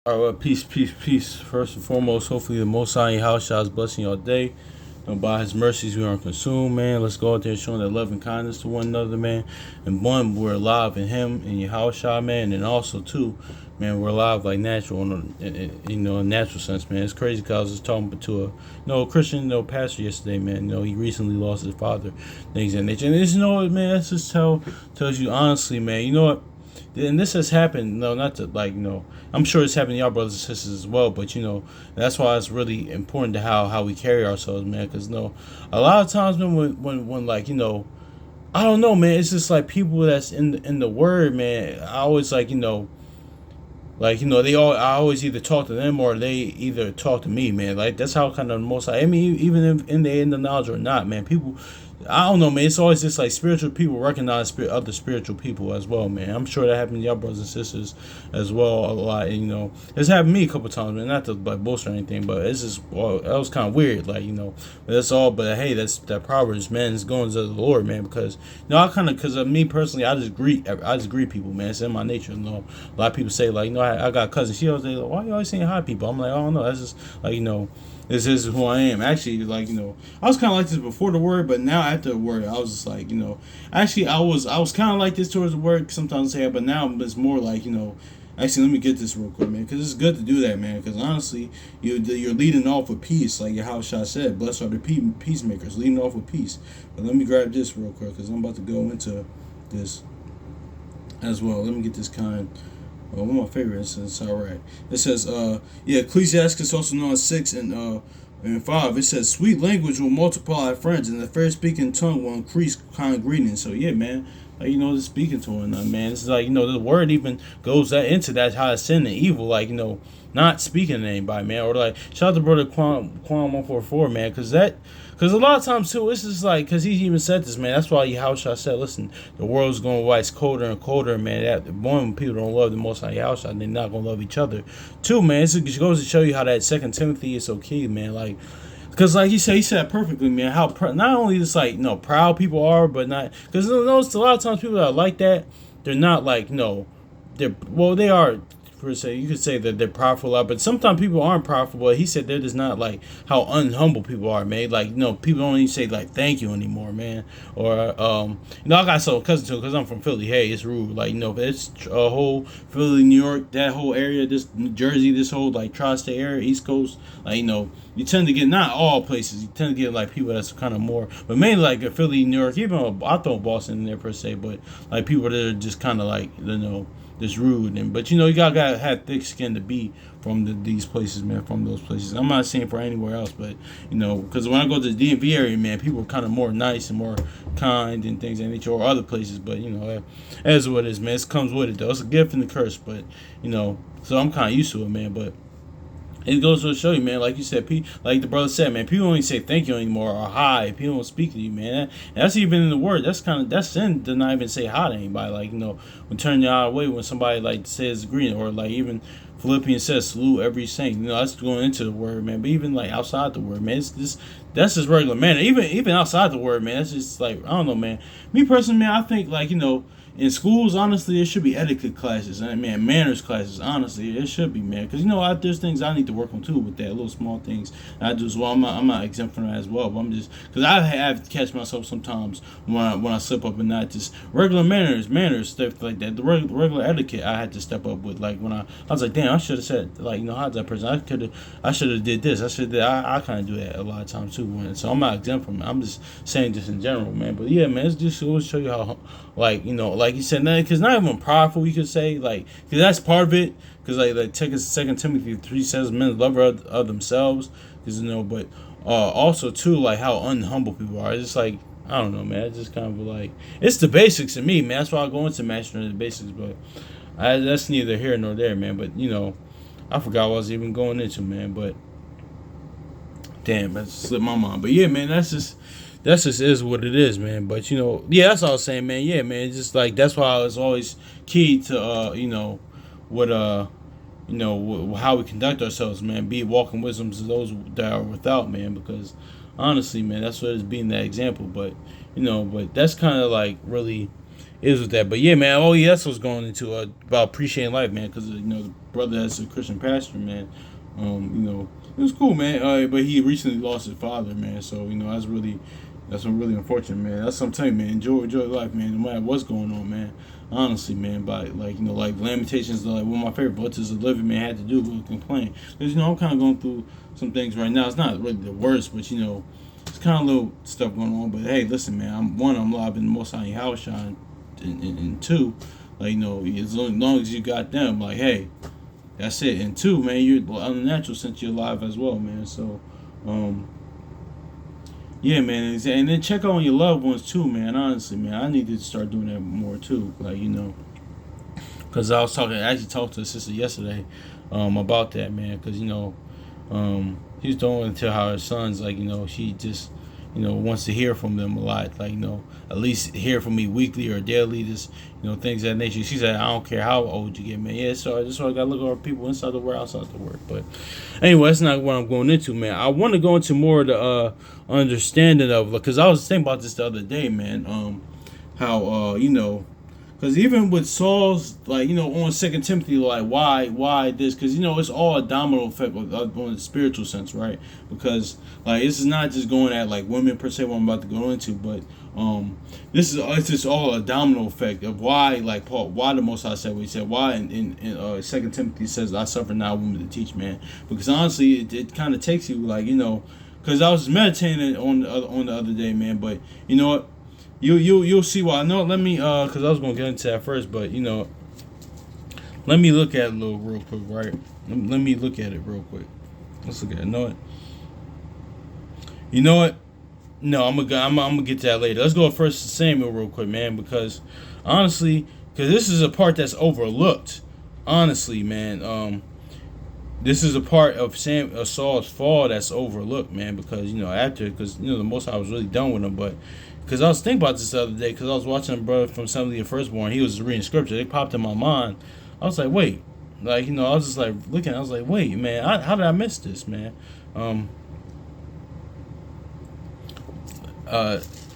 All right, well, peace, peace, peace. First and foremost, hopefully the Most High in your house shall is blessing your day. And by His mercies we aren't consumed, man. Let's go out there showing that love and kindness to one another, man. And one, we're alive in Him in your house, shall, man. And also, two, man, we're alive like natural, in a natural sense, man. It's crazy because I was just talking to a Christian, pastor yesterday, man. He recently lost his father, things of that nature. And it's, man, that's just tells you honestly, man. You know what? And this has happened. No, not to I'm sure it's happened to y'all brothers and sisters as well. But that's why it's really important to how we carry ourselves, man. Because a lot of times, man, when I don't know, man. It's just like people that's in the word, man. I always I always either talk to them or they either talk to me, man. Like that's how kind of the most. I mean, even if in the knowledge or not, man. People, I don't know, man. It's always just like spiritual people recognize other spiritual people as well, man. I'm sure that happened to y'all brothers and sisters as well a lot. And, it's happened to me a couple times, man. Not to like boast or anything, but it's just that was kind of weird, like But that's all. But hey, that's that Proverbs, man. It's going to the Lord, man. Because I kind of because of me personally, I just greet people, man. It's in my nature. A lot of people say like I got cousins. She always say like, why you always saying hi people? I'm like, I don't know. That's just like this is who I am. Actually, like I was kind of like this before the word, but now after the word, I was just like actually I was kind of like this towards the word sometimes I say, but now it's more like Actually, let me get this real quick, man, because it's good to do that, man. Because honestly, you're leading off with peace, like your house shot said. Blessed are the peacemakers, leading off with peace. But let me grab this real quick, because I'm about to go into this as well. Let me get this kind. One of my favorites. It's all right. It says, Ecclesiastes also known as 6 and 5. It says, sweet language will multiply friends, and the fair speaking tongue will increase kind greetings. So yeah, man. Like, just speaking to him, man. It's like, the word even goes that into that how it's sin and evil, like, not speaking to anybody, man. Or like, shout out to brother Quan 144, man, because a lot of times too, it's just like, because he even said this, man. That's why Yahushua said, listen, the world's going to wax colder and colder, man. That one, people don't love the Most High Yahushua, they're not going to love each other. Two, man, it goes to show you how that Second Timothy is so key, man. Like, because like he said perfectly, man. How not only just like proud people are, but not because a lot of times people that are like that, they're not like they are per se. You could say that they're prideful, but sometimes people aren't prideful. But he said they're just not like how unhumble people are, man. Like people don't even say like thank you anymore, man. Or I got some cousin too because I'm from Philly. Hey, it's rude. Like it's a whole Philly, New York, that whole area, this New Jersey, this whole like tri-state area, East Coast. Like you tend to get not all places. You tend to get like people that's kind of more, but mainly like Philly, New York. Even I throw Boston in there per se, but like people that are just kind of like this rude but you gotta have thick skin to be from these places, man. From those places, I'm not saying for anywhere else, but because when I go to the DMV area, man, people are kind of more nice and more kind and things of that nature, or other places. But as what it is, man. It comes with it though. It's a gift and a curse, but so I'm kind of used to it, man. But it goes to show you, man. Like you said, like the brother said, man. People don't even say thank you anymore or hi. People don't speak to you, man. That's even in the word. That's sin to not even say hi to anybody. Like when turn your eye away when somebody like says green or like even Philippians says salute every saint. That's going into the word, man. But even like outside the word, man, it's just that's just regular manner. Even outside the word, man, that's just like I don't know, man. Me personally, man, I think like in schools, honestly, it should be etiquette classes and man, manners classes. Honestly, it should be, man, because there's things I need to work on too with that little small things. I do as well. I'm not exempt from that as well. But I'm just because I have to catch myself sometimes when I slip up and not just regular manners stuff like that. The regular etiquette I had to step up with. Like when I was like, damn, I should have said like how's that person? I should have did this. I kind of do that a lot of times too. So I'm not exempt from it. I'm just saying just in general, man. But yeah, man, it's just always show you how like you said, because not even prideful, you could say, like, because that's part of it, because, like take us Second Timothy 3 says, men lover of themselves, because, but also, too, like, how unhumble people are. It's just, like, I don't know, man, it's just kind of, like, it's the basics to me, man, that's why I go into mastering the basics, but that's neither here nor there, man, but, I forgot what I was even going into, man, but, damn, that slipped my mind, but, yeah, man, that's just is what it is, man. But yeah, that's all I was saying, man. Yeah, man. It's just like that's why it's always key to what how we conduct ourselves, man. Be walking wisdoms to those that are without, man. Because honestly, man, that's what it's being that example. But but that's kind of like really is with that. But yeah, man. Oh, yeah, that's what's going into about appreciating life, man. Because the brother that's a Christian pastor, man. It was cool, man. But he recently lost his father, man. So that's really unfortunate, man. That's something, man. Enjoy life, man. No matter what's going on, man. Honestly, man. But like Lamentations, like one of my favorite books is a living man had to do but complain. Because I'm kind of going through some things right now. It's not really the worst, but it's kind of little stuff going on. But hey, listen, man. I'm live in the Most High House shine, and two, as long as you got them, like, hey, that's it. And two, man, you're unnatural since you're alive as well, man. So, yeah, man, and then check on your loved ones too, man. Honestly, man, I need to start doing that more too. Because I actually talked to a sister yesterday, about that, man. Because he was talking until how her sons, she just, wants to hear from them a lot. At least hear from me weekly or daily. Just, things of that nature. She said, I don't care how old you get, man. Yeah, so I gotta look at people inside the work, outside the work. But anyway, that's not what I'm going into, man. I want to go into more of the understanding of, because I was thinking about this the other day, man. How because even with Saul's, on Second Timothy, why this? Because it's all a domino effect on the spiritual sense, right? Because this is not just going at women per se, what I'm about to go into, but it's just all a domino effect of why, Paul, why the Most High said what he said, why in Second Timothy says, I suffer not a woman to teach, man. Because honestly, it kind of takes you because I was meditating on the other day, man. But you know what? You'll see why. No, let me because I was gonna get into that first, but let me look at it real quick, right? Let me look at it real quick. Let's look at it. You know what? No, I'm gonna get to that later. Let's go first to Samuel real quick, man, because honestly, because this is a part that's overlooked. Honestly, man, this is a part of Saul's fall that's overlooked, man, because the Most High was really done with him, but. Because I was thinking about this the other day, because I was watching a brother from Assembly of Firstborn. He was reading scripture. It popped in my mind. I was like, wait. I was just looking. I was like, wait, man. How did I miss this, man?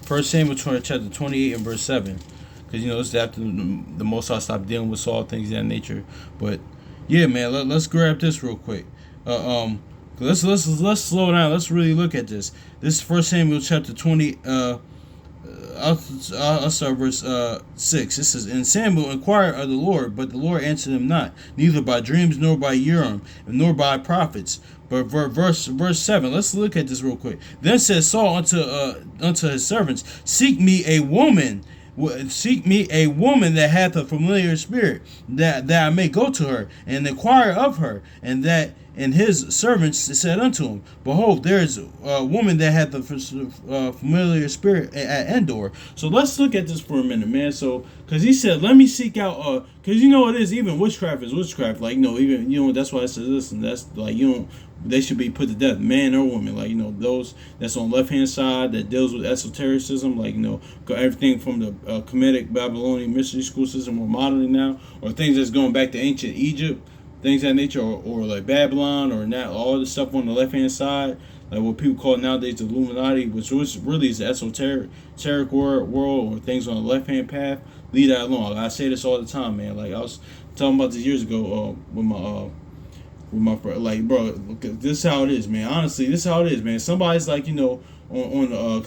First Samuel chapter 28 and verse 7. Because, this is after the Most High stopped dealing with Saul, things of that nature. But, yeah, man, let's grab this real quick. Let's slow down. Let's really look at this. This is First Samuel chapter 20, I'll start verse 6. It says, And Samuel inquired of the Lord, but the Lord answered him not, neither by dreams, nor by Urim, nor by prophets. But verse 7, let's look at this real quick. Then said Saul unto his servants, Seek me a woman that hath a familiar spirit, that I may go to her, and inquire of her. And his servants said unto him, Behold, there is a woman that hath a familiar spirit at Endor. So let's look at this for a minute, man. So, because he said, let me seek out, because it is, even witchcraft is witchcraft. That's why I said this, and that's, they should be put to death, man or woman. Those that's on the left-hand side that deals with esotericism, everything from the Kemetic Babylonian mystery school system we're modeling now, or things that's going back to ancient Egypt, things of that nature, or like Babylon, or now all the stuff on the left-hand side, like what people call nowadays the Illuminati, which really is the esoteric world, or things on the left-hand path. Leave that alone. I say this all the time, man. I was talking about this years ago with my friend. Bro, this is how it is, man. Honestly, this is how it is, man. Somebody's because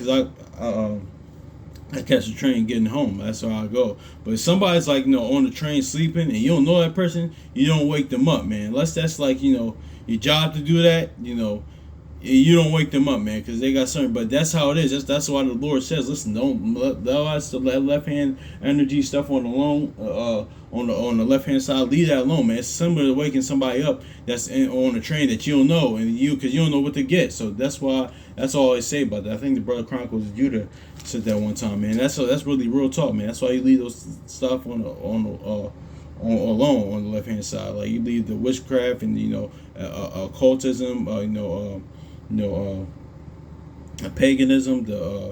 I catch the train getting home. That's how I go. But if somebody's on the train sleeping and you don't know that person, you don't wake them up, man. Unless that's your job to do that, you don't wake them up, man, because they got something. But that's how it is. That's why the Lord says, listen, don't let that left hand energy stuff on the left hand side, leave that alone, man. It's similar to waking somebody up that's on a train that you don't know, because you don't know what to get. So that's why. That's all I say about that. I think the Brother Chronicles of Judah said that one time, man. That's really real talk, man. That's why you leave those stuff on the left hand side. You leave the witchcraft and occultism, paganism, the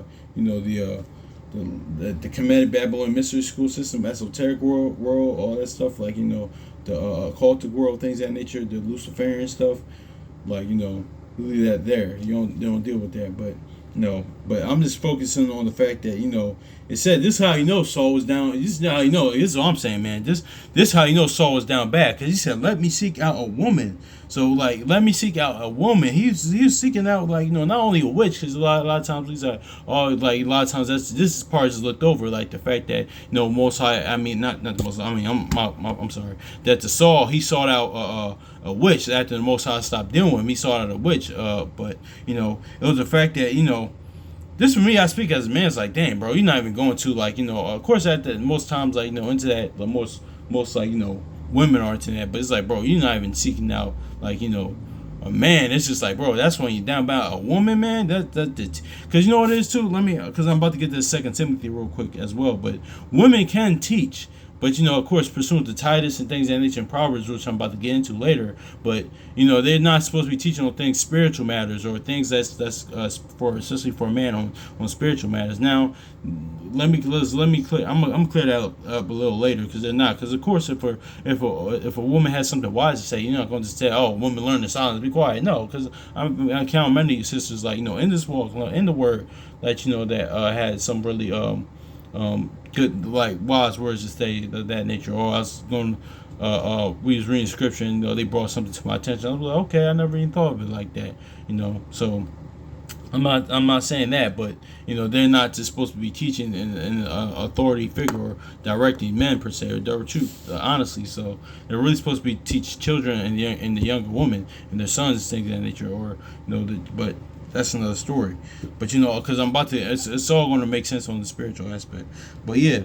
Kemetic Babylon mystery school system, esoteric world, all that stuff, the occultic world, things of that nature, the Luciferian stuff, leave that there. You don't deal with that, but But I'm just focusing on the fact that, it said this is how you know Saul was down. This is how you know. This is what I'm saying, man. This is how you know Saul was down bad, because he said, "Let me seek out a woman." So like, let me seek out a woman. He was seeking out, like, not only a witch, because a lot of times he's like, oh, like a lot of times this part is looked over, like the fact that, Most High. I mean, not the Most High. I mean, I'm sorry. That the Saul, he sought out a witch after the Most High stopped dealing with him. He sought out a witch. But it was the fact that this for me, I speak as a man. It's like, damn, bro, you're not even going to, like, of course, at the most times, like, into that, the most like, women are into that, but it's like, bro, you're not even seeking out, like, a man. It's just like, bro, that's when you're down about a woman, man. Because you know what it is too. Because I'm about to get to 2 Timothy real quick as well. But women can teach. But, of course, pursuant to Titus and things of that nature and Proverbs, which I'm about to get into later. But, they're not supposed to be teaching on things, spiritual matters, or things that's for, especially for a man, on spiritual matters. Now, let me clear. I'm gonna clear that up a little later, because they're not. Because of course, if a woman has something wise to say, you're not going to just say, "Oh, women learn the silence, be quiet." No, because I count many sisters, like, in this walk, in the word, that that had some really good, like, wise words to say of that nature. Or I was going, we was reading scripture, and they brought something to my attention. I was like, okay, I never even thought of it like that. So I'm not saying that, but they're not just supposed to be teaching in an authority figure or directing men per se, or the truth, honestly. So they're really supposed to be teach children and the younger women and their sons things of that nature, or but that's another story. But because I'm about to, it's all going to make sense on the spiritual aspect. But yeah.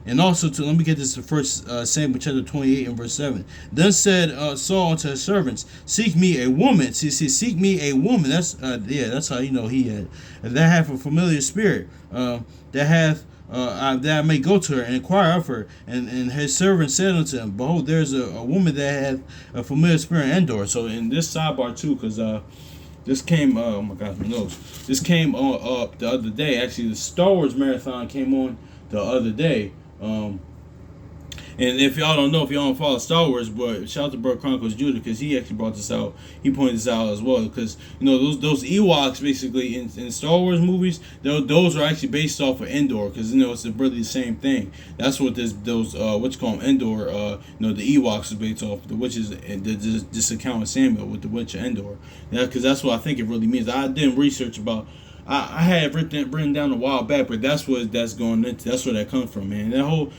And also, let me get this to First Samuel chapter 28 and verse 7. Then said Saul unto his servants, "Seek me a woman." See, seek me a woman. That's how he had, and that hath a familiar spirit. That hath that I may go to her and inquire of her. And his servant said unto him, "Behold, there's a woman that hath a familiar spirit in Endor." So in this sidebar too, because this came, oh my gosh, my nose. This came up the other day. Actually, the Star Wars marathon came on the other day. And if y'all don't know, if y'all don't follow Star Wars, but shout out to Bro Chronicles Judah, because he actually brought this out. He pointed this out as well, because those Ewoks basically in Star Wars movies, those are actually based off of Endor, because it's really the same thing. That's what those what you call them, Endor. The Ewoks is based off the witches, and this account of Samuel with the witch of Endor. Yeah, because that's what I think it really means. I didn't research about. I had written down a while back, but that's what that's going into. That's where that comes from, man. That whole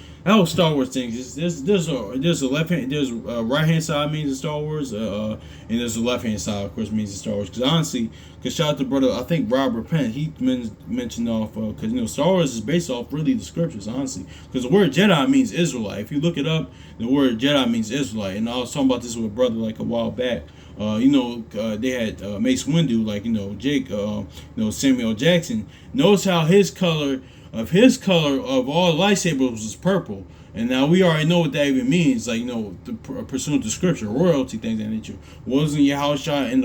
Star Wars thing. There's a left hand, there's a right hand side means in Star Wars, and there's a left hand side, of course, means in Star Wars. Because honestly, shout out to brother, I think Robert Penn, he mentioned off because Star Wars is based off really the scriptures, honestly. Because the word Jedi means Israelite. If you look it up, the word Jedi means Israelite. And I was talking about this with a brother like a while back. They had Mace Windu, like Jake, Samuel Jackson. Notice how his color of all lightsabers was purple, and now we already know what that even means. Like pursuant to scripture, royalty, things of that nature. Wasn't Yahushua in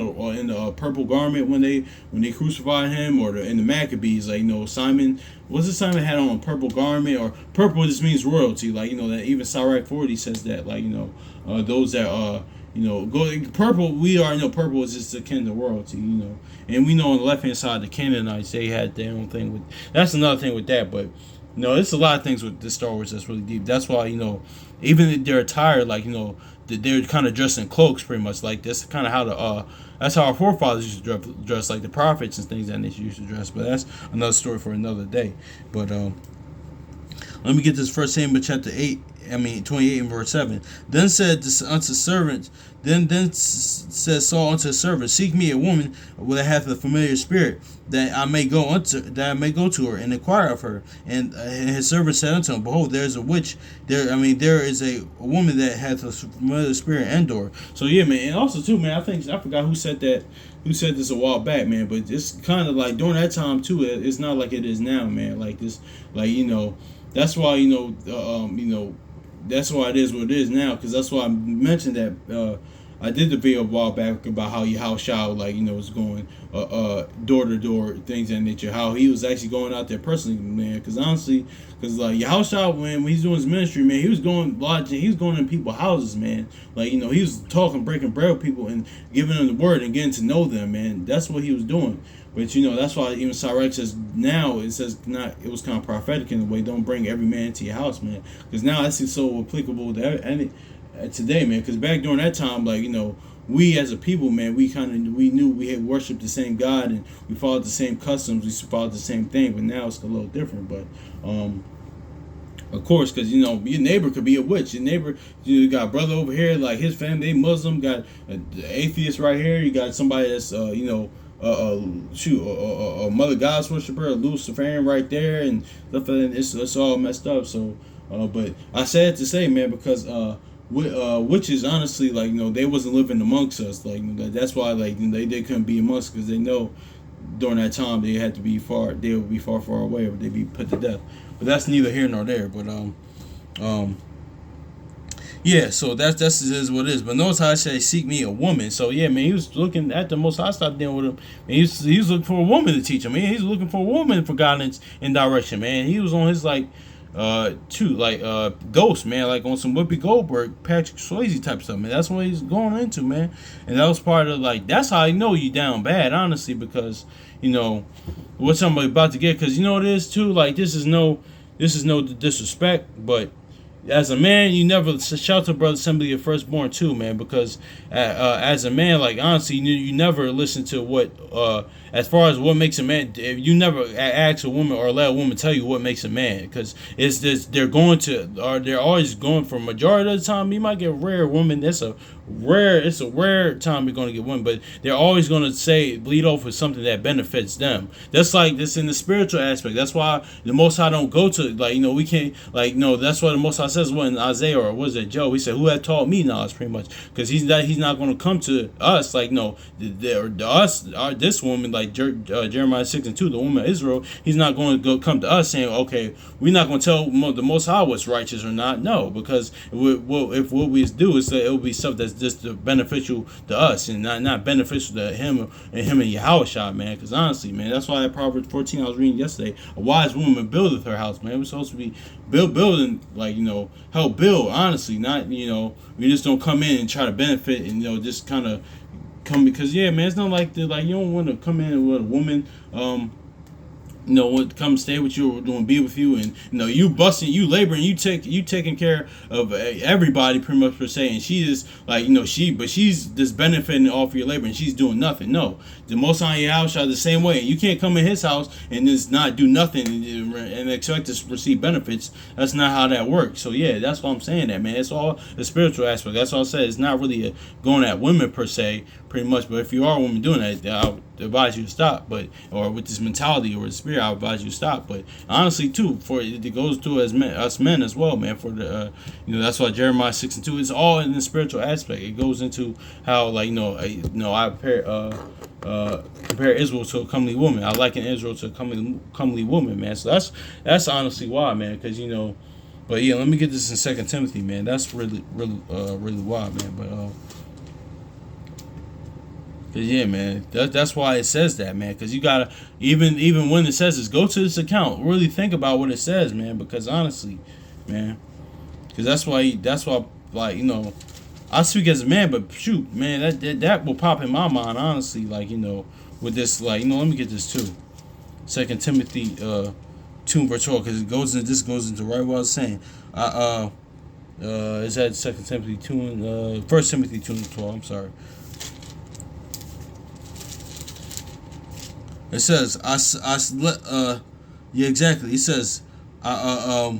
the purple garment when they crucified him, or in the Maccabees? Like Simon, what's it? Simon had on a purple garment, or purple just means royalty. Like that even Sirach 40 says that. Like those that go purple. We already know purple is just akin to royalty, and we know on the left hand side the Canaanites, they had their own thing with. That's another thing with that, but there's a lot of things with this Star Wars that's really deep. That's why even their attire, like they're kind of dressed in cloaks, pretty much. Like that's kind of how that's how our forefathers used to dress, like the prophets and things that they used to dress. But that's another story for another day. But let me get this First Samuel chapter 28 and verse 7. Then said unto servants, then said Saul unto his servant, "Seek me a woman that hath a familiar spirit, that I may go to her and inquire of her." And his servant said unto him, "Behold, there is a witch there. There is a woman that hath a familiar spirit in Endor." So yeah, man. And also too, man, I forgot who said that. Who said this a while back, man? But it's kind of like during that time too. It's not like it is now, man. Like this, like that's why that's why it is what it is now. Because that's why I mentioned that. I did the video a while back about how Yahushua, like, was going door to door, things of that nature. How he was actually going out there personally, man. Because honestly, like Yahushua, when he's doing his ministry, man, he was going lodging, he was going in people's houses, man. Like, he was talking, breaking bread with people, and giving them the word and getting to know them, man. That's what he was doing. But that's why even Sirach says now, it says not, it was kind of prophetic in a way. Don't bring every man into your house, man. Because now that's so applicable to any today, man. Because back during that time, like, we as a people, man, we knew we had worshipped the same God, and we followed the same customs, we followed the same thing. But now it's a little different. But of course, because your neighbor could be a witch. Your neighbor, you got a brother over here, like his family, they Muslim. Got an atheist right here. You got somebody that's a Mother God's worshiper, a Luciferian right there, and stuff. And it's all messed up. So, but I said to say, man, because witches, honestly, like, they wasn't living amongst us. Like, that's why, like, they couldn't be amongst, because they know during that time they had to be far. They would be far away, or they'd be put to death. But that's neither here nor there. But yeah, so that's is what it is. But notice how I say seek me a woman. So yeah, man, he was looking at the Most High. I stopped dealing with him, and he was looking for a woman to teach him. Man, he's looking for a woman for guidance and direction. Man, he was on his Ghost, man, like on some Whoopi Goldberg, Patrick Swayze type stuff, man. That's what he's going into, man. And that was part of, like, that's how I know you down bad, honestly, because what somebody about to get, because it is too, like, this is no disrespect, but as a man, you never shout to brother assembly your firstborn too, man, because as a man, like, honestly, you never listen to what as far as what makes a man. You never ask a woman or let a woman tell you what makes a man, because it's this, they're always going for majority of the time. You might get a rare woman. It's a rare time you're going to get one, but they're always going to bleed off with something that benefits them. That's like this in the spiritual aspect. That's why the Most High don't go to, like, we can't, like, that's why the Most High says what in Isaiah, or was it Job? He said, "Who had taught me knowledge?" Pretty much, because he's not going to come to us like, this woman, like Jeremiah 6:2, the woman of Israel. He's not going to come to us saying, "Okay, we're not going to tell the Most High what's righteous or not." No, because if what we do is that it will be stuff that's just beneficial to us and not beneficial to him and Yahushua, man. Because honestly, man, that's why that Proverbs 14 I was reading yesterday, a wise woman buildeth her house, man. We're supposed to be building, like, help build, honestly, not, we just don't come in and try to benefit and, just kind of come, because, yeah, man, it's not like you don't want to come in with a woman, would come stay with you or be with you, and you busting, you laboring, you taking care of everybody pretty much per se, and she is like, she's just benefiting off of your labor, and she's doing nothing. No, the Most High Yahushua the same way. You can't come in his house and just not do nothing and expect to receive benefits. That's not how that works. So yeah, that's what I'm saying. That, man, it's all the spiritual aspect. That's all I said. It's not really going at women per se, pretty much. But if you are a woman doing that, I would advise you to stop. But or with this mentality or the spirit, I would advise you to stop. But honestly, too, for it goes to us men as well, man. For the that's why Jeremiah 6:2. It's all in the spiritual aspect. It goes into how, like, I compare Israel to a comely woman. I liken Israel to a comely woman, man. So that's honestly why, man. Because but yeah, let me get this in 2 Timothy, man. That's really why, man. But yeah, man, that's why it says that, man. Because you gotta, even when it says this, go to this account, really think about what it says, man. Because honestly, man, because that's why like, I speak as a man, but shoot, man, that will pop in my mind, honestly. Like, with this, like, let me get this too. 2 Timothy 2 verse 12, because this goes into right what I was saying. Is that 2 Timothy 2 and 1 Timothy 2 and 12? I'm sorry. It says, yeah, exactly. It says, I'll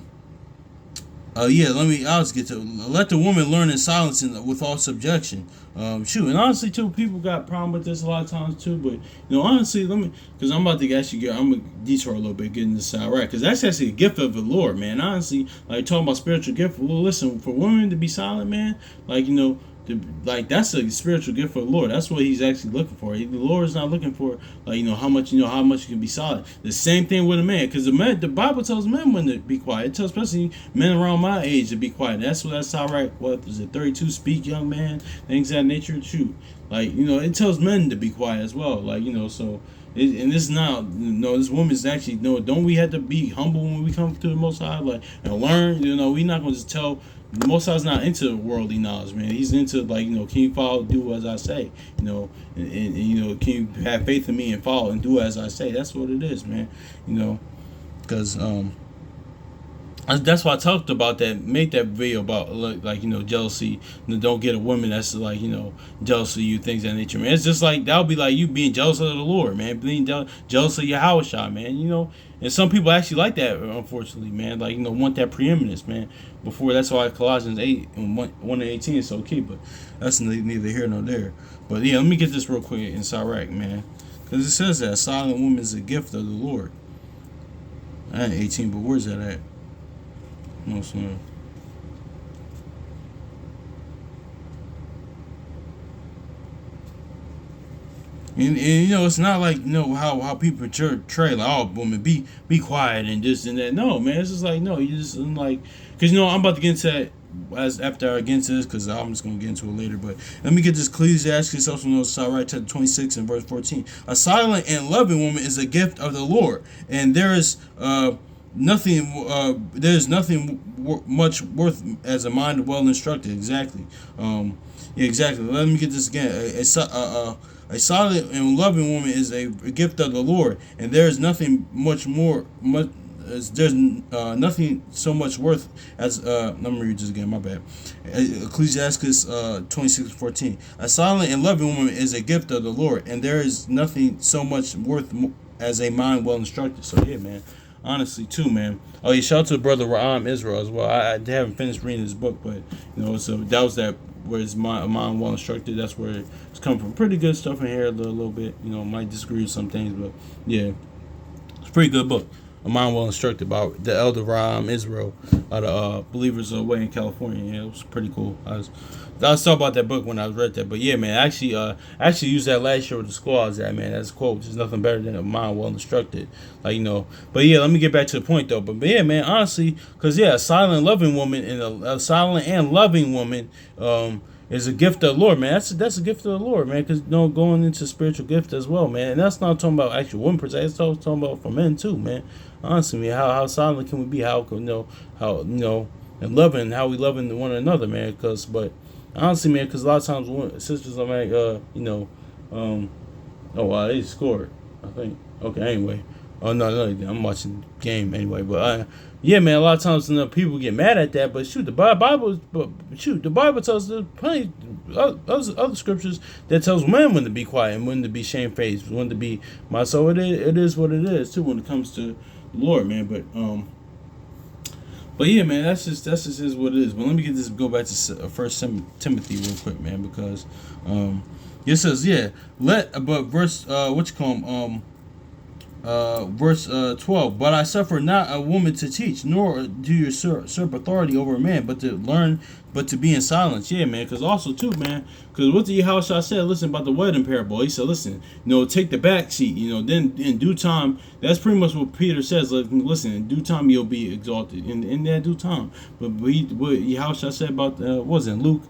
just get to it. Let the woman learn in silence and with all subjection. And honestly, too, people got problem with this a lot of times too. But honestly, because I'm about to I'm gonna detour a little bit, getting this side right, because that's actually a gift of the Lord, man. Honestly, like talking about spiritual gift. Well, listen, for women to be silent, man, like Like that's a spiritual gift for the Lord. That's what He's actually looking for. The Lord is not looking for like how much you can be silent. The same thing with a man, because the Bible tells men when to be quiet. It tells especially men around my age to be quiet. That's how right. What was it? 32. Speak, young man. Things of that nature. Shoot. Like it tells men to be quiet as well. Like so. And this now, this woman is actually Don't we have to be humble when we come to the Most High, like and learn? We not gonna just tell. The Most High's not into worldly knowledge, man. He's into can you follow, do as I say, and can you have faith in me and follow and do as I say? That's what it is, man. Because that's why I talked about that. Make that video about jealousy. Don't get a woman that's jealous of you, things of that nature, man. It's just like that would be like you being jealous of the Lord, man. Being jealous of your house shot, man. And some people actually like that, unfortunately, man. Want that preeminence, man. Before that's why Colossians 8 and 1:18 is so key, but that's neither here nor there. But yeah, let me get this real quick in Sirach, man, because it says that a silent woman is a gift of the Lord. I ain't 18, but where's that at? No, it's not. And it's not like how people portray like, oh, woman, be quiet and this and that. No, man, it's just like no, you just like because I'm about to get into that after I get into this because I'm just gonna get into it later. But let me get this Ecclesiastes also known as Sirach chapter 26 and verse 14. A silent and loving woman is a gift of the Lord, and there is nothing much worth as a mind well instructed. Exactly. Yeah, exactly. Let me get this again. A silent and loving woman is a gift of the Lord, and there is nothing there's nothing so much worth as let me read this again, my bad. Ecclesiastes 26:14. A silent and loving woman is a gift of the Lord, and there is nothing so much worth as a mind well instructed. So yeah, man. Honestly, too, man. Oh, yeah, shout out to brother Ra'am Israel as well. I haven't finished reading his book, but so that was that where his mind well instructed. That's where it's come from. Pretty good stuff in here, a little bit. Might disagree with some things, but yeah, it's a pretty good book. A mind well instructed by the elder Ra'am Israel of the Believers Way in California. Yeah, it was pretty cool. I was talking about that book when I read that, but yeah, man, I actually used that last year with the school I was at, man. That's a quote. There's nothing better than a mind well instructed, But yeah, let me get back to the point though. But yeah, man, honestly, because yeah, a silent loving woman and a silent and loving woman, is a gift of the Lord, man. That's a gift of the Lord, man. Because going into spiritual gift as well, man. And that's not talking about actual women per se. It's talking about for men too, man. Honestly, man, how silent can we be? How and loving, how we loving one another, man. But honestly, man, because a lot of times sisters are like, oh wow, they scored, I think. Okay, anyway. Oh no, I'm watching the game anyway. But yeah, man, a lot of times people get mad at that. But shoot, the Bible tells us plenty other scriptures that tells men when to be quiet and when to be shamefaced, when to be so it is what it is too when it comes to the Lord, man. But yeah, man, that's just is what it is. But let me go back to First Timothy real quick, man, because it says but verse what you call them verse 12. But I suffer not a woman to teach, nor do you usurp authority over a man, but to be in silence. Yeah, man. Because also too, man. Because what the Yahushua said, listen about the wedding parable. He said, listen, take the back seat. Then in due time, that's pretty much what Peter says. Like, listen, in due time you'll be exalted. In that due time. But what Yahushua said about what was it, Luke?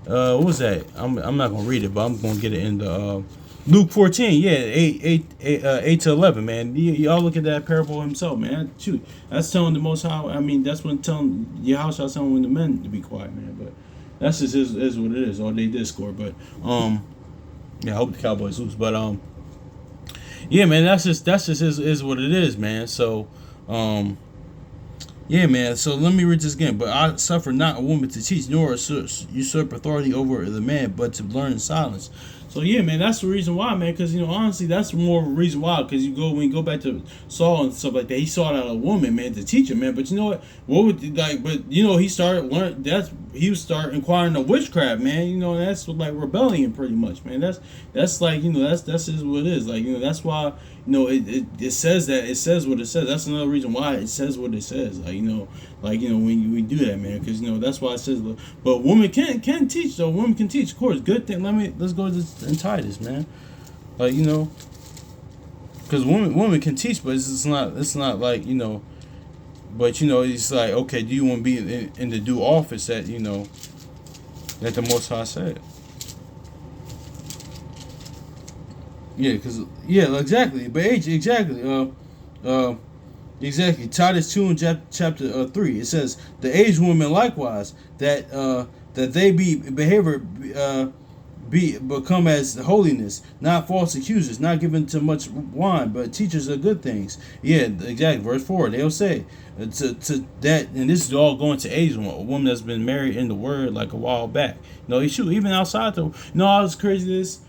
What was that? I'm not gonna read it, but I'm gonna get it in the. Luke 14, yeah, 8 to 11, man. Y'all look at that parable himself, man. Shoot, that's telling the Most High. I mean, that's when telling Yahushua telling when the men to be quiet, man. But that's just is what it is. Or they did score, but yeah, I hope the Cowboys lose. But yeah, man, that's just is what it is, man. So yeah, man. So let me read this again. But I suffer not a woman to teach, nor usurp authority over the man, but to learn in silence. So yeah, man, that's the reason why, man. Because honestly, that's more of a reason why. Because when you go back to Saul and stuff like that, he sought out a woman, man, to teach him, man. But you know what? What would like? But he started learn. He would start inquiring of witchcraft, man. And that's what, like, rebellion, pretty much, man. That's like that's just what it is. Like that's why it says that it says what it says. That's another reason why it says what it says. When we do that, man, because that's why it says. But women can teach, though. Women can teach, of course. Good thing. Let's go to Titus, man. Because women can teach, but it's not like But it's like, okay, do you want to be in the due office that that the Most High said? Yeah, exactly. But exactly. Exactly. Titus 2 and chapter 3. It says, the aged women likewise, that they be behavior become as holiness, not false accusers, not given to much wine, but teachers of good things. Yeah, exactly. Verse 4, they'll say to that, and this is all going to aged woman, a woman that's been married in the word like a while back. Shoot, even outside though. I was crazy this.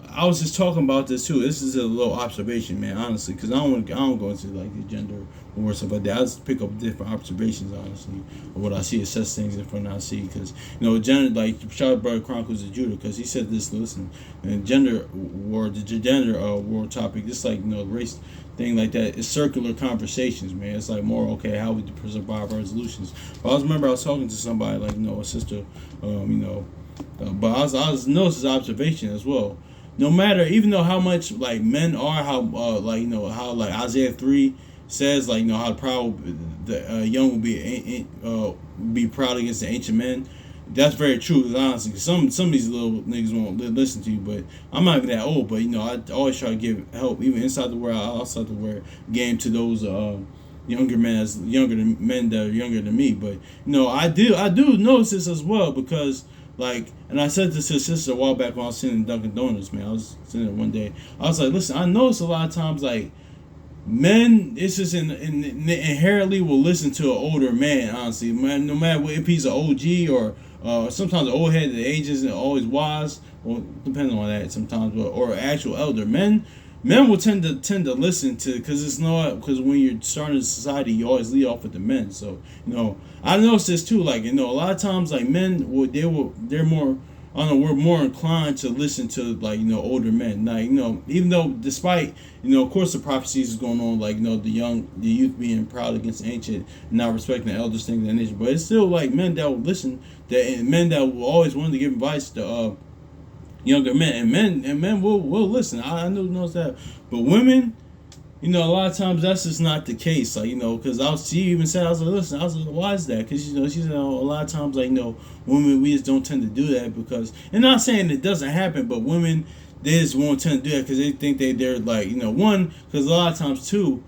I was just talking about this too. This is a little observation, man. Honestly, because I don't go into like the gender war stuff like that. I just pick up different observations, honestly, of what I see, assess things in front of I see. Because gender, like Charlotte Brother Chronicles of Judah, because he said this. Listen, and gender war, the gender war topic, just like race thing like that, is circular conversations, man. It's like more okay, how we survive our resolutions. But I remember I was talking to somebody like a sister, but I was noticing observation as well. No matter, even though how much like men are, how how like Isaiah 3 says, like how proud the young will be proud against the ancient men. That's very true, honestly. Some of these little niggas won't listen to you, but I'm not even that old. But I always try to give help, even inside the world, outside the world, game to those younger men that are younger than me. But I do notice this as well, because. And I said this to his sister a while back when I was sitting in Dunkin' Donuts, man. I was sitting there one day. I was like, listen, I notice a lot of times, like, men, it's just inherently will listen to an older man, honestly. Man, no matter if he's an OG or sometimes an old head that ages and always wise, well, depending on that sometimes, or actual elder. Men will tend to listen to, because when you're starting a society, you always lead off with the men. So I noticed this too. Like a lot of times, like men they're more, I don't know, we're more inclined to listen to older men. Like even though despite of course the prophecies is going on, like the youth being proud against the ancient, and not respecting the elders, things of that nature. But it's still like men that will listen, and men that will always want to give advice to younger men, and men will listen. I know that, but women, a lot of times that's just not the case. Like because she even said, I was like, listen, I was like, why is that? Because she said a lot of times women, we just don't tend to do that because, and not saying it doesn't happen, but women, they just won't tend to do that because they think they're like one, because a lot of times too.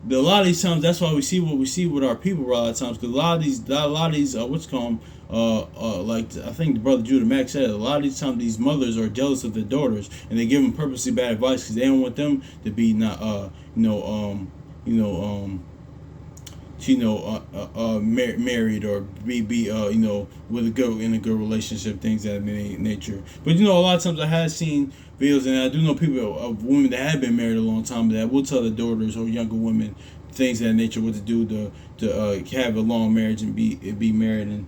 A lot of these times, that's why we see what we see with our people a lot of times. Because a lot of these, what's called, like I think the brother Judah Max said, a lot of these times these mothers are jealous of their daughters, and they give them purposely bad advice because they don't want them to be not, married or be with a girl in a good relationship, things of that nature. But a lot of times I have seen videos, and I do know people of women that have been married a long time that will tell their daughters or younger women things of that nature, what to do to have a long marriage and be married and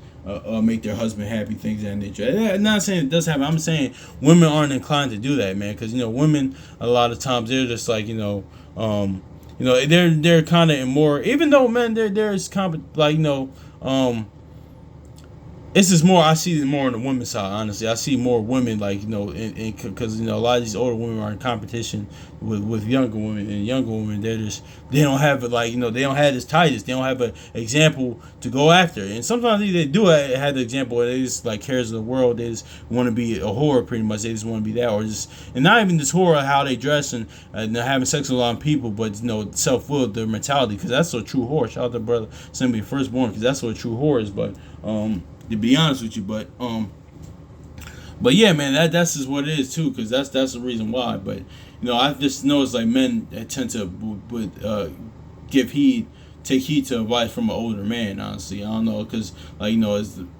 make their husband happy, things of that nature. I'm not saying it does happen. I'm saying women aren't inclined to do that, man, because women a lot of times they're just like they're kind of more, even though men there's it's just more, I see it more on the women's side, honestly. I see more women, because, a lot of these older women are in competition with younger women, and younger women, they don't have, they don't have this Titus. They don't have an example to go after. And sometimes they do have the example, where they just, cares of the world. They just want to be a whore, pretty much. They just want to be that, and not even this whore, how they dress and having sex with a lot of people, but, self-will, their mentality, because that's a true whore. Shout out to brother Simply Firstborn, because that's what a true whore is, but, to be honest with you, but yeah, man, that's just what it is too, because that's the reason why. But I just noticed men tend to give heed take heed to advice from an older man. Honestly, I don't know, cause like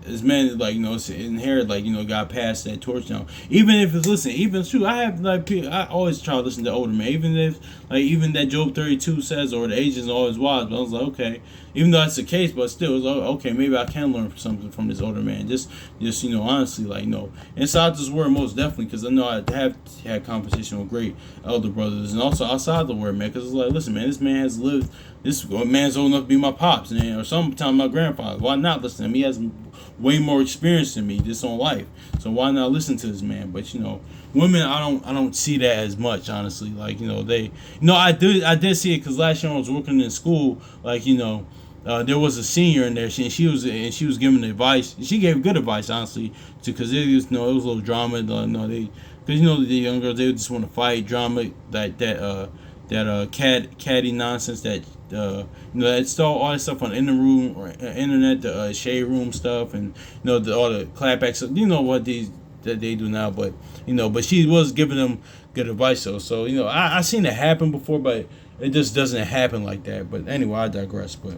as men, like it's inherent, like got passed that torch down. Even if it's listen, even true, I have like I always try to listen to older men, even if even that Job 32 says, or the age is always wise. But I was like, okay, even though that's the case, but still, it's like, okay, maybe I can learn something from this older man. Just honestly, inside this word, most definitely, because I know I have had conversation with great elder brothers, and also outside the word, man. Because it's like, listen, man, this man has lived. This man's old enough to be my pops, man, or sometimes my grandfather. Why not listen to him? He has way more experience than me just on life. So why not listen to this man? But women, I don't see that as much, honestly. Like they, I did see it because last year when I was working in school, there was a senior in there, she was giving advice. She gave good advice, honestly, because it was it was a little drama. Because the young girls, they just want to fight, drama, caddy nonsense, that install all that stuff on internet, the shade room stuff, and all the clapbacks. What that they do now, but but she was giving them good advice though. So I seen it happen before, but it just doesn't happen like that. But anyway, I digress. But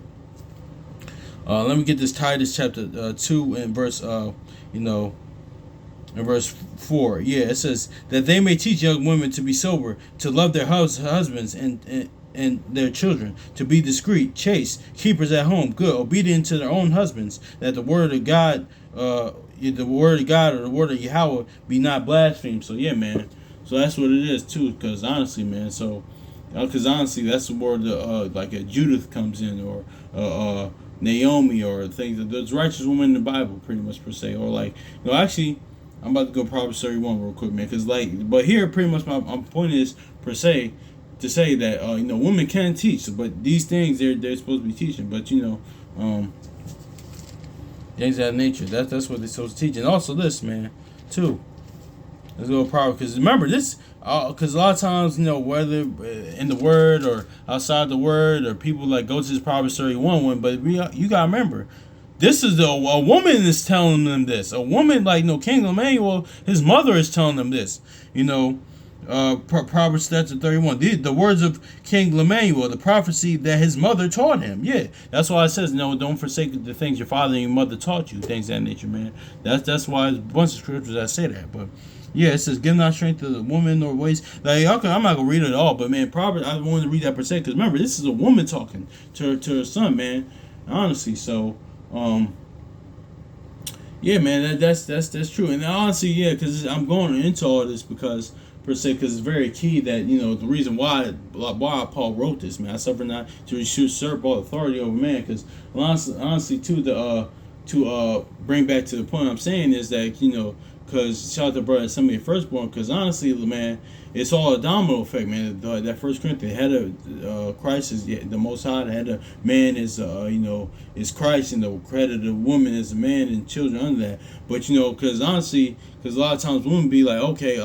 let me get this Titus chapter 2 and verse in verse 4. Yeah, it says that they may teach young women to be sober, to love their husbands and their children, to be discreet, chaste, keepers at home, good, obedient to their own husbands, that the word of God, or the word of Yahweh be not blasphemed. So yeah, man. So that's what it is too. Because honestly, man. So, because honestly, that's the word like a Judith comes in, or Naomi, or things. There's righteous women in the Bible, pretty much per se, or actually. I'm about to go Proverbs 31 real quick, man, because but here pretty much my point is per se to say that women can teach, but these things they're supposed to be teaching, but things of that nature. That's what they're supposed to teach, and also this, man, too. Let's go Proverbs, because remember this, because a lot of times whether in the word or outside the word, or people go to this Proverbs 31 one, but you gotta remember. This is a woman is telling them this. A woman King Emmanuel, his mother is telling them this. Proverbs chapter 31. The words of King Emmanuel, the prophecy that his mother taught him. Yeah, that's why it says, don't forsake the things your father and your mother taught you. Things of that nature, man. That's why there's a bunch of scriptures that say that. But yeah, it says, give not strength to the woman nor waste. I'm not going to read it all, but man, Proverbs, I wanted to read that per se, because remember, this is a woman talking to her son, man. Honestly, so... yeah, man, that's true, and honestly, yeah, because I'm going into all this because it's very key that the reason why Paul wrote this, man. I suffer not to usurp all authority over man, because honestly, too, to bring back to the point I'm saying is that because shout out to brother some of your firstborn, because honestly, man, it's all a domino effect, man. That First Corinthians, head of Christ is the Most High. The head of man is is Christ, and the head of the woman is the man and children under that. But because honestly, because a lot of times women be like, okay,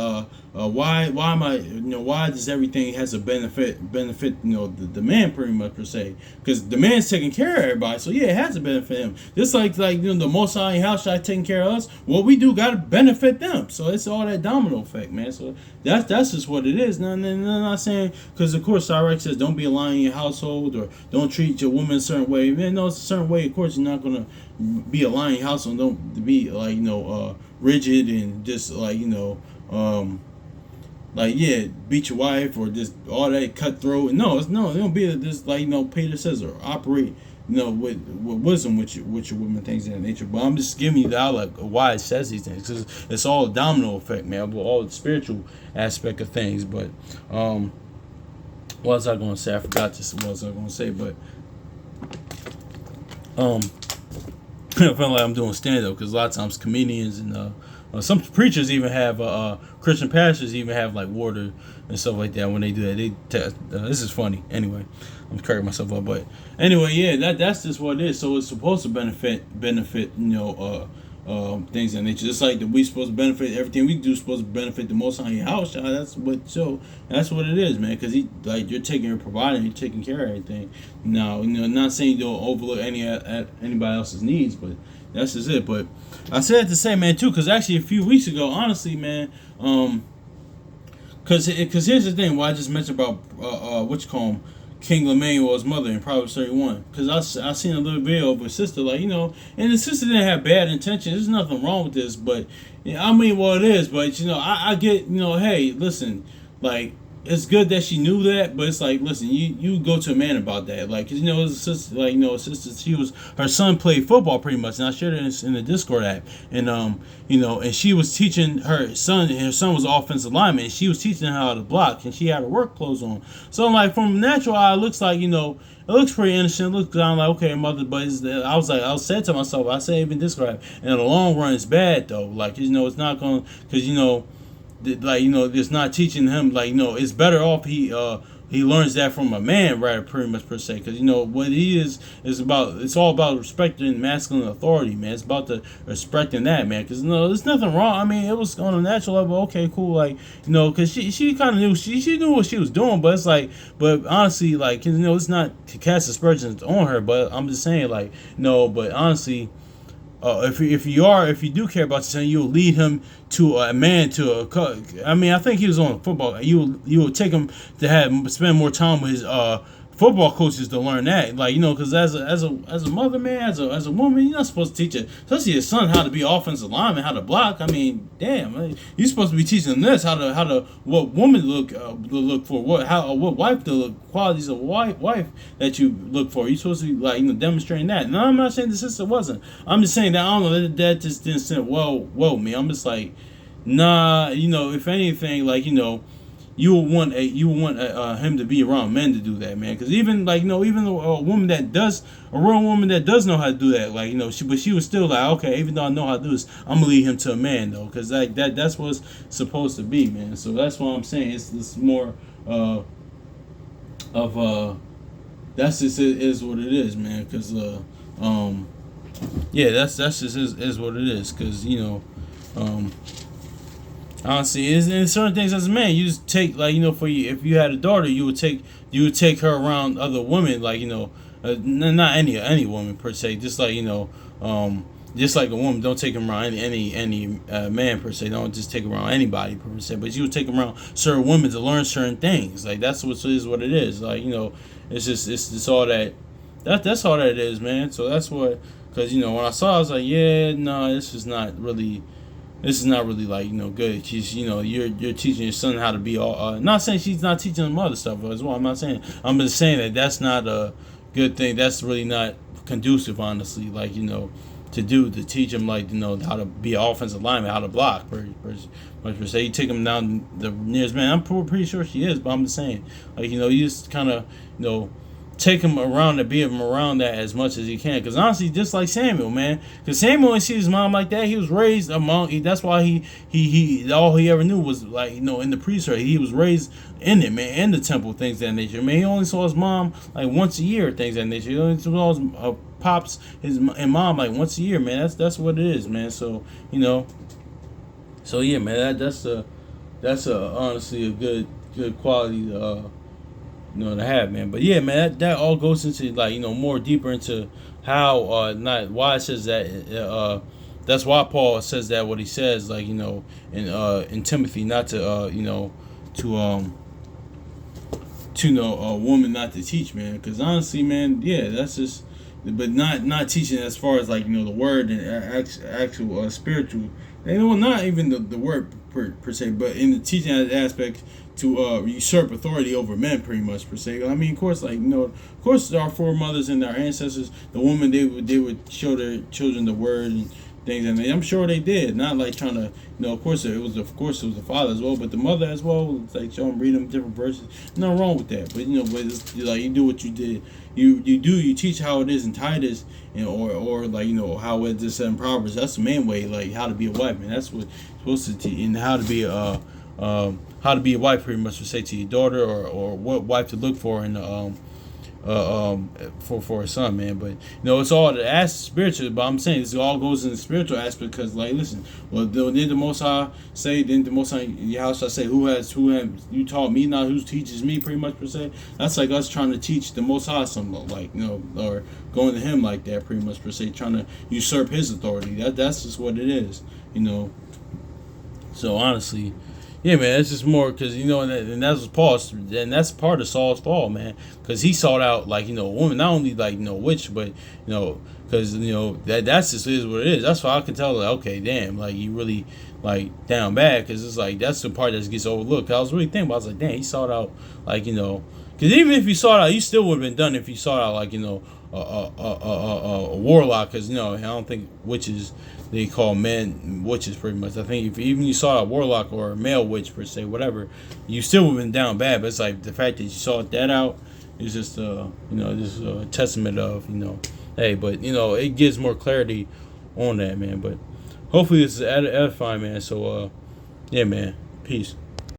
why am I why does everything has a benefit the man pretty much per se, because the man's taking care of everybody, so yeah, it has to benefit him, just like the Most High house shot taking care of us. What we do got to benefit them, so it's all that domino effect, man. So that's just what it is. Now, I'm not saying, because of course Cyrus says don't be a lion in your household, or don't treat your woman a certain way. Man, no, it's a certain way. Of course you're not gonna be a lion in your household. Don't be rigid and just beat your wife, or just all that cutthroat. No, it don't be just Peter says, or operate with wisdom with your women, things of that nature. But I'm just giving you the outlook of why it says these things, because it's all a domino effect, man, all the spiritual aspect of things. But what was I going to say? I forgot what was I going to say, but I feel like I'm doing stand-up, because a lot of times comedians and some preachers even have Christian pastors even have water and stuff like that when they do that. This is funny. Anyway, I'm cracking myself up, but anyway, yeah, that's just what it is. So it's supposed to benefit things in nature. Just like that, we supposed to benefit everything we do. Supposed to benefit the Most High house. That's what it is, man. Because you're taking, providing, you're taking care of everything. Now, not saying you don't overlook anybody else's needs, but that's just it. But I said to say, man, too, because actually a few weeks ago, honestly, man, because here's the thing. What I just mentioned about King Lemuel's mother in Proverbs 31. Because I seen a little video of a sister, like, and the sister didn't have bad intentions. There's nothing wrong with this, but, I mean, well, it is, but, I get, hey, listen, like, it's good that she knew that, but it's like, listen, you go to a man about that, like, 'cause, his sister, like, his sister, her son played football pretty much, and I shared it in the Discord app, and and she was teaching her son. Her son was offensive lineman, and she was teaching him how to block, and she had her work clothes on. So, like, from natural eye, it looks like, it looks pretty innocent. It looks kind of like, okay, mother, but I said to myself, I said even Discord app, and in the long run, it's bad though, like, it's not going, because like, it's not teaching him, like, it's better off he learns that from a man, right, pretty much, per se, because what he is about. It's all about respecting masculine authority, man. It's about the respecting that, man, because there's nothing wrong. I mean, it was on a natural level, okay, cool, like, because she kind of knew, she knew what she was doing, but it's like, but honestly, like, it's not to cast aspersions on her, but I'm just saying, like, but honestly, if you do care about your son, you'll lead him to a man to a. I mean, I think he was on football. You will take him to spend more time with his football coaches to learn that, like, because as a mother, man, as a woman, you're not supposed to teach it, especially your son, how to be offensive lineman, how to block. I mean, damn, you're supposed to be teaching them this, how to what woman look for, what wife to look, qualities of wife that you look for. You're supposed to be, like, demonstrating that. And I'm not saying the sister wasn't. I'm just saying that, I don't know, that just didn't seem whoa me. I'm just like, nah, if anything, like, you would want him to be around men to do that, man. Because even, like, even a real woman that does know how to do that, like, but she was still like, okay, even though I know how to do this, I'm gonna lead him to a man though, because like that's what it's supposed to be, man. So that's what I'm saying. It's more that's just is what it is, man. Because yeah, that's just is what it is. Because honestly, it's in certain things as a man, you just take, like, for you, if you had a daughter, you would take her around other women, like, not any woman per se, just like, just like a woman, don't take him around any man per se. Don't just take him around anybody per se, but you would take him around certain women to learn certain things. Like, that's what it is. Like, it's just all that. That's all that it is, man. So that's what, because when I saw it, I was like, yeah, no, this is not really. This is not really, like, good. She's, you're teaching your son how to be all. Not saying she's not teaching him other stuff as well. I'm not saying. I'm just saying that that's not a good thing. That's really not conducive, honestly. Like, to teach him, like, how to be an offensive lineman, how to block. Much per se, you take him down the nearest man. I'm pretty sure she is, but I'm just saying, like, you just kind of, take him around and be him around that as much as he can. Because honestly, just like Samuel, man. Because Samuel didn't see his mom like that. He was raised among. That's why he all he ever knew was, like, in the priesthood. He was raised in it, man, in the temple, things of that nature. Man, he only saw his mom like once a year, things of that nature. He only saw his pops, and mom, like, once a year, man. That's what it is, man. So so yeah, man. That's honestly a good quality. To have, man. But yeah, man, that all goes into, like, more deeper into how not why it says that that's why Paul says that what he says, like, in Timothy, not to a woman not to teach, man. Because honestly, man, yeah, that's just, but not teaching as far as, like, the word and actual spiritual, and not even the word per se, but in the teaching aspect, to usurp authority over men, pretty much, per se. I mean, of course, like, of course, our foremothers and our ancestors, the women, they would show their children the word and things, and I'm sure they did. Not like trying to, of course it was the father as well, but the mother as well. It's like, show them, read them different verses. Nothing wrong with that, but but it's like, you do what you did. You teach how it is in Titus, or like, how it is in Proverbs. That's the main way, like, how to be a wife, man. That's what you're supposed to teach, and how to be a wife, pretty much, to say to your daughter, or what wife to look for in the for a son, man. But it's all the spiritual. But I'm saying this all goes in the spiritual aspect, because, like, listen, well, then the Most High say, how should I say, who you taught me, not who teaches me, pretty much, per se. That's like us trying to teach the Most High something, like, or going to him like that, pretty much, per se, trying to usurp his authority. That's just what it is, So honestly, Yeah, man, it's just more because and that's Paul's, and that's part of Saul's fall, man, because he sought out like a woman, not only like witch, but because that's just is what it is. That's why I can tell, like, okay, damn, like you really like down bad, because it's like that's the part that gets overlooked. 'Cause I was really thinking about, I was like, damn, he sought out like because even if you sought out, you still would have been done if you sought out like a warlock, because I don't think witches, they call men witches pretty much. I think if even you saw a warlock or a male witch per se, whatever, you still would have been down bad. But it's like the fact that you sought that out is just just a testament of hey, but it gives more clarity on that, man. But hopefully this is edifying, man. So yeah, man, peace.